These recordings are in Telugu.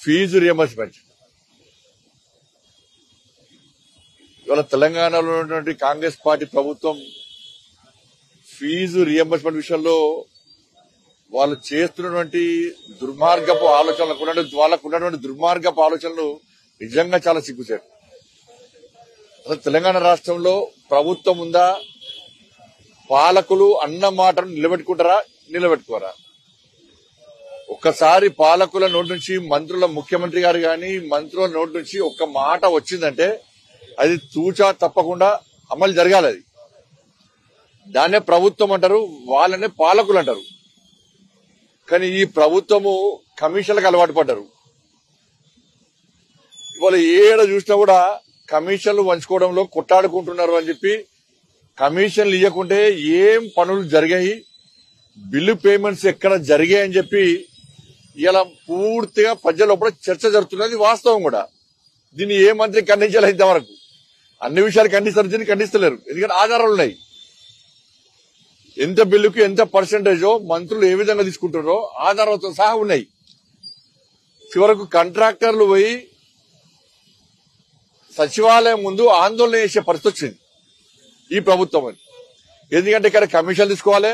ఫీజు రియంబర్స్మెంట్ ఇవాళ తెలంగాణలో ఉన్నటువంటి కాంగ్రెస్ పార్టీ ప్రభుత్వం ఫీజు రియంబర్స్మెంట్ విషయంలో వాళ్ళు చేస్తున్నటువంటి దుర్మార్గపు ఆలోచనలు వాళ్ళకు ఉన్నటువంటి దుర్మార్గపు ఆలోచనలు నిజంగా చాలా సిగ్గుచేటు. అసలు తెలంగాణ రాష్ట్రంలో ప్రభుత్వం ఉందా? పాలకులు అన్న మాటను నిలబెట్టుకుంటారా, నిలబెట్టుకోరా? ఒక్కసారి పాలకుల నోటి నుంచి, మంత్రుల, ముఖ్యమంత్రి గారు గాని మంత్రుల నోటి నుంచి ఒక్క మాట వచ్చిందంటే అది తూచా తప్పకుండా అమలు జరగాలి. అది దాన్నే ప్రభుత్వం అంటారు, వాళ్ళనే పాలకులు అంటారు. కానీ ఈ ప్రభుత్వము కమిషన్లకు అలవాటు పడ్డారు. ఇవాళ ఏడ చూసినా కూడా కమిషన్లు పంచుకోవడంలో కొట్టాడుకుంటున్నారు అని చెప్పి కమిషన్లు ఇవ్వకుంటే ఏం పనులు జరిగాయి, బిల్లు పేమెంట్స్ ఎక్కడ జరిగాయని చెప్పి ఇలా పూర్తిగా ప్రజల లోపల చర్చ జరుగుతున్నది వాస్తవం కూడా. దీన్ని ఏ మంత్రి ఖండించాలి? ఇంతవరకు అన్ని విషయాలు ఖండిస్తారు, దీన్ని ఖండిస్తలేరు. ఎందుకంటే ఆధారాలు ఉన్నాయి. ఎంత బిల్లుకు ఎంత పర్సెంటేజో మంత్రులు ఏ విధంగా తీసుకుంటారో ఆధారాలతో సహా ఉన్నాయి. చివరకు కాంట్రాక్టర్లు పోయి సచివాలయం ముందు ఆందోళన చేసే పరిస్థితి వచ్చింది ఈ ప్రభుత్వం. ఎందుకంటే ఇక్కడ కమిషన్ తీసుకోవాలి.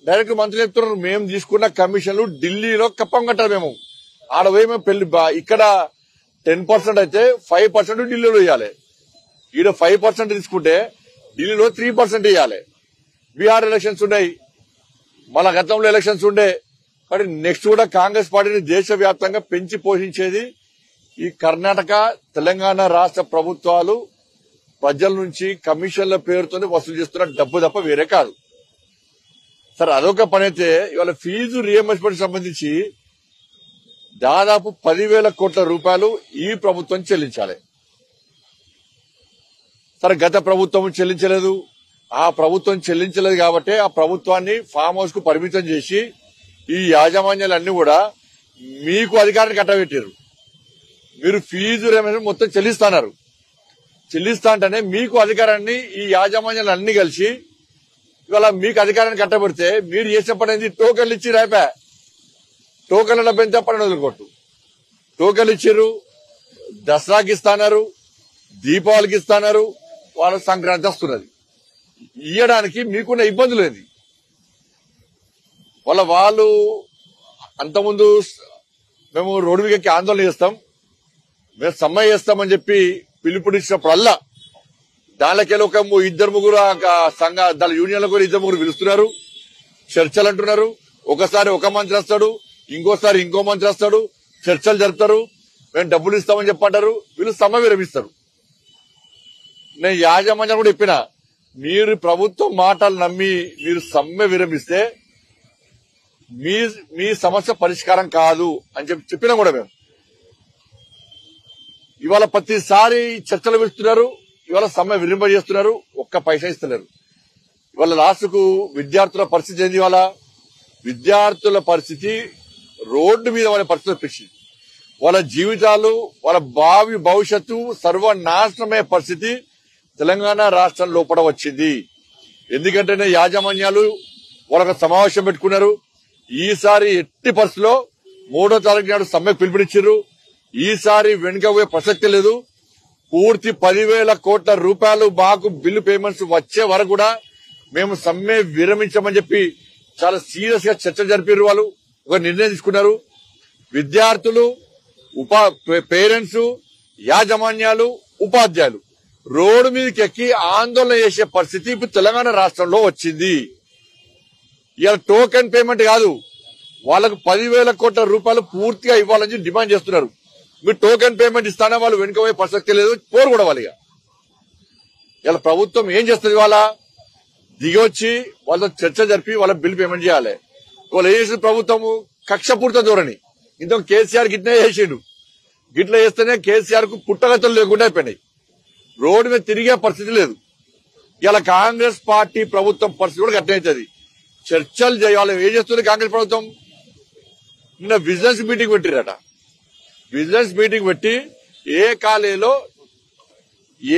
డైరెక్ట్ మంత్రులు చెప్తున్నారు, మేము తీసుకున్న కమిషన్లు ఢిల్లీలో కప్పం కట్టాలి. మేము ఆడ పోయి మేము పెళ్లి ఇక్కడ 10% అయితే 5% ఢిల్లీలో ఇవ్వాలి. ఈడ 5% తీసుకుంటే ఢిల్లీలో 3% ఇవ్వాలి. బీహార్ ఎలక్షన్స్ ఉన్నాయి, మళ్ళా గతంలో ఎలక్షన్స్ ఉండే. కానీ నెక్స్ట్ కూడా కాంగ్రెస్ పార్టీని దేశవ్యాప్తంగా పెంచి పోషించేది ఈ కర్ణాటక, తెలంగాణ రాష్ట్ర ప్రభుత్వాలు ప్రజల నుంచి కమిషన్ల పేరుతోనే వసూలు చేస్తున్న డబ్బు తప్ప వేరే కాదు. సరే, అదొక పని అయితే ఇవాళ ఫీజు రియంబర్స్మెంట్ సంబంధించి దాదాపు 10,000 కోట్ల రూపాయలు ఈ ప్రభుత్వం చెల్లించాలి. సరే, గత ప్రభుత్వం చెల్లించలేదు. ఆ ప్రభుత్వం చెల్లించలేదు కాబట్టి ఆ ప్రభుత్వాన్ని ఫామ్ హౌస్ కు పరిమితం చేసి ఈ యాజమాన్యాలన్నీ కూడా మీకు అధికారాన్ని కట్టబెట్టారు. మీరు ఫీజు రియంబర్స్మెంట్ మొత్తం చెల్లిస్తున్నారు. చెల్లిస్తా అంటేనే మీకు అధికారాన్ని ఈ యాజమాన్యాలు అన్ని కలిసి ఇవాళ మీకు అధికారాన్ని కట్టబెడితే మీరు చేసే పని ఏంది? టోకన్లు ఇచ్చి రేపే టోకన్ల డబ్బు పని వదులుకోట్టు. టోకన్లు ఇచ్చారు, దసరాకి ఇస్తున్నారు, దీపావళికి ఇస్తున్నారు, వాళ్ళ సంక్రాంతి వస్తున్నది. ఇయ్యడానికి మీకున్న ఇబ్బందులు ఏంది? వాళ్ళు అంతకుముందు మేము రోడ్డు మీదకి ఆందోళన చేస్తాం, మేము సమ్మె చేస్తామని చెప్పి పిలుపునిచ్చినప్పుడల్లా దానికెళ్ళి ఒక 2-3 సంఘ దాని యూనియన్ల కూడా 2-3 పిలుస్తున్నారు, చర్చలు అంటున్నారు. ఒకసారి ఒక మంత్రి వస్తాడు, ఇంకోసారి ఇంకో మంత్రి వస్తాడు, చర్చలు జరుపుతారు, మేము డబ్బులు ఇస్తామని చెప్పంటారు, వీళ్ళు సమ్మె విరమిస్తారు. నేను యాజమాన్యం కూడా చెప్పిన, మీరు ప్రభుత్వం మాటలు నమ్మి మీరు సమ్మె విరమిస్తే మీ సమస్య పరిష్కారం కాదు అని చెప్పినా కూడా మేము ఇవాళ ప్రతిసారి చర్చలు పెడుతున్నారు, ఇవాళ సమ్మె విరింపజేస్తున్నారు, ఒక్క పైసా ఇస్తలేరు. ఇవాళ లాస్ట్కు విద్యార్థుల పరిస్థితి ఏంది? ఇవాళ విద్యార్థుల పరిస్థితి రోడ్డు మీద వాళ్ళ పరిస్థితి పెంచింది. వాళ్ళ జీవితాలు, వాళ్ళ భావి భవిష్యత్తు సర్వనాశనమయ్యే పరిస్థితి తెలంగాణ రాష్ట్రం లోపల వచ్చింది. ఎందుకంటే యాజమాన్యాలు వాళ్ళొక సమావేశం పెట్టుకున్నారు. ఈసారి ఎట్టి పరిస్థితిలో 3వ తారీఖు నాడు సమ్మెకు పిలుపునిచ్చారు. ఈసారి వెనుకపోయే ప్రసక్తి లేదు. పూర్తి 10,000 కోట్ల రూపాయలు మాకు బిల్లు పేమెంట్స్ వచ్చే వరకు కూడా మేము సమ్మె విరమించమని చెప్పి చాలా సీరియస్ గా చర్చ జరిపారు. వాళ్ళు ఒక నిర్ణయం తీసుకున్నారు. విద్యార్థులు, పేరెంట్స్, యాజమాన్యాలు, ఉపాధ్యాయులు రోడ్డు మీదకి ఎక్కి ఆందోళన చేసే పరిస్థితి ఇప్పుడు తెలంగాణ రాష్ట్రంలో వచ్చింది. ఇలా టోకెన్ పేమెంట్ కాదు, వాళ్ళకు 10,000 కోట్ల రూపాయలు పూర్తిగా ఇవ్వాలని డిమాండ్ చేస్తున్నారు. మీరు టోకెన్ పేమెంట్ ఇస్తానే వాళ్ళు వెనుకపోయే ప్రసక్తి లేదు, పోరు కూడా వాళ్ళు. ఇలా ప్రభుత్వం ఏం చేస్తుంది? వాళ్ళ దిగొచ్చి వాళ్ళతో చర్చ జరిపి వాళ్ళ బిల్ పేమెంట్ చేయాలి. వాళ్ళు ఏం చేసిన ప్రభుత్వము కక్షపూర్త ధోరణి. ఇంత కేసీఆర్ గిట్నే చేసిండు. గిట్ల చేస్తేనే కేసీఆర్ కు పుట్టగతులు లేకుండా అయిపోయినాయి. రోడ్డు మీద తిరిగే పరిస్థితి లేదు. ఇలా కాంగ్రెస్ పార్టీ ప్రభుత్వం పరిస్థితి కూడా గట్టవుతుంది. చర్చలు చేయాలి. ఏం చేస్తుంది కాంగ్రెస్ ప్రభుత్వం? నిన్న బిజినెస్ మీటింగ్ పెట్టిరట. బిజినెస్ మీటింగ్ పెట్టి ఏ కాలేజీలో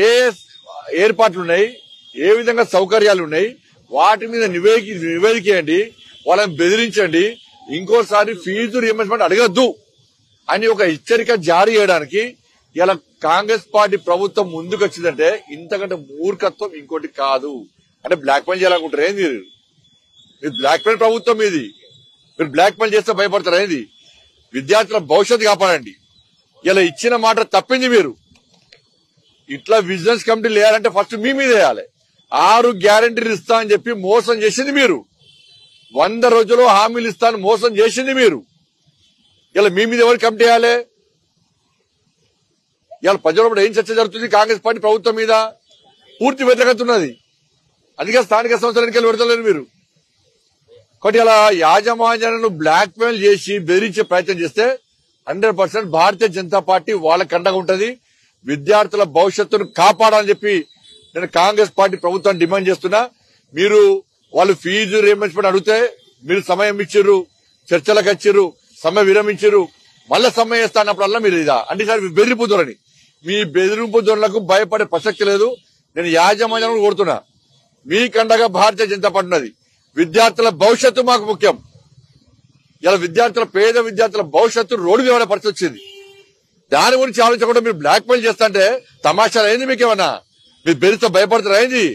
ఏ ఏర్పాట్లున్నాయి, ఏ విధంగా సౌకర్యాలు ఉన్నాయి, వాటి మీద నివేదికేయండి, వాళ్ళని బెదిరించండి, ఇంకోసారి ఫీజు రియంబర్స్మెంట్ అడగద్దు అని ఒక హెచ్చరిక జారీ చేయడానికి ఇలా కాంగ్రెస్ పార్టీ ప్రభుత్వం ముందుకు వచ్చిందంటే ఇంతకంటే మూర్ఖత్వం ఇంకోటి కాదు. అంటే బ్లాక్ మెయిల్ చేయాలనుకుంటారు ఏంది మీరు బ్లాక్ మెయిల్ ప్రభుత్వం ఇది. మీరు బ్లాక్ మెయిల్ చేస్తే భయపడతారు ఏంది? విద్యార్థుల భవిష్యత్తు కాపాడండి. ఇలా ఇచ్చిన మాట తప్పింది మీరు. ఇట్లా విజిలెన్స్ కమిటీ లేయాలంటే ఫస్ట్ మీ మీద వేయాలి. 6 గ్యారంటీలు ఇస్తా అని చెప్పి మోసం చేసింది మీరు. 100 రోజుల్లో హామీలు ఇస్తాను మోసం చేసింది మీరు. ఇలా మీ మీద ఎవరు కమిటీ వేయాలి? ఇవాళ ప్రజల్లో ఏం చర్చ జరుగుతుంది? కాంగ్రెస్ పార్టీ ప్రభుత్వం మీద పూర్తి వ్యతిరేకత ఉన్నది. అందుకే స్థానిక సంస్థల ఎన్నికలు పెడతలేరు మీరు. కాబట్టి ఇలా యాజమాన్యాలను బ్లాక్ మెయిల్ చేసి బెదిరించే ప్రయత్నం చేస్తే 100% భారతీయ జనతా పార్టీ వాళ్ళకి అండగా ఉంటది. విద్యార్థుల భవిష్యత్తును కాపాడాలని చెప్పి నేను కాంగ్రెస్ పార్టీ ప్రభుత్వాన్ని డిమాండ్ చేస్తున్నా. మీరు వాళ్ళు ఫీజు రియంబర్స్మెంట్ అడిగితే మీరు సమయం ఇచ్చిర్రు, చర్చలకు వచ్చిర్రు, సమయం విరమించారు, మళ్ళా సమయం ఇస్తా అన్నప్పుడల్లా మీరు ఇదా అంటే సార్ బెదిరింపు ధోరణి. మీ బెదిరింపు ధోరణులకు భయపడే ప్రసక్తి లేదు. నేను యాజమాన్యాలను కోరుతున్నా, మీకండగా భారతీయ జనతా పార్టీ ఉన్నది. విద్యార్థుల భవిష్యత్తు మాకు ముఖ్యం. ఇలా పేద విద్యార్థుల భవిష్యత్తు రోడ్డు మీద పరిస్థితి వచ్చింది. దాని గురించి ఆలోచించకుండా మీరు బ్లాక్ మెయిల్ చేస్తా అంటే తమాషాలు అయింది. మీకేమన్నా మీరు బెదిరిస్తే భయపడతారా అయింది?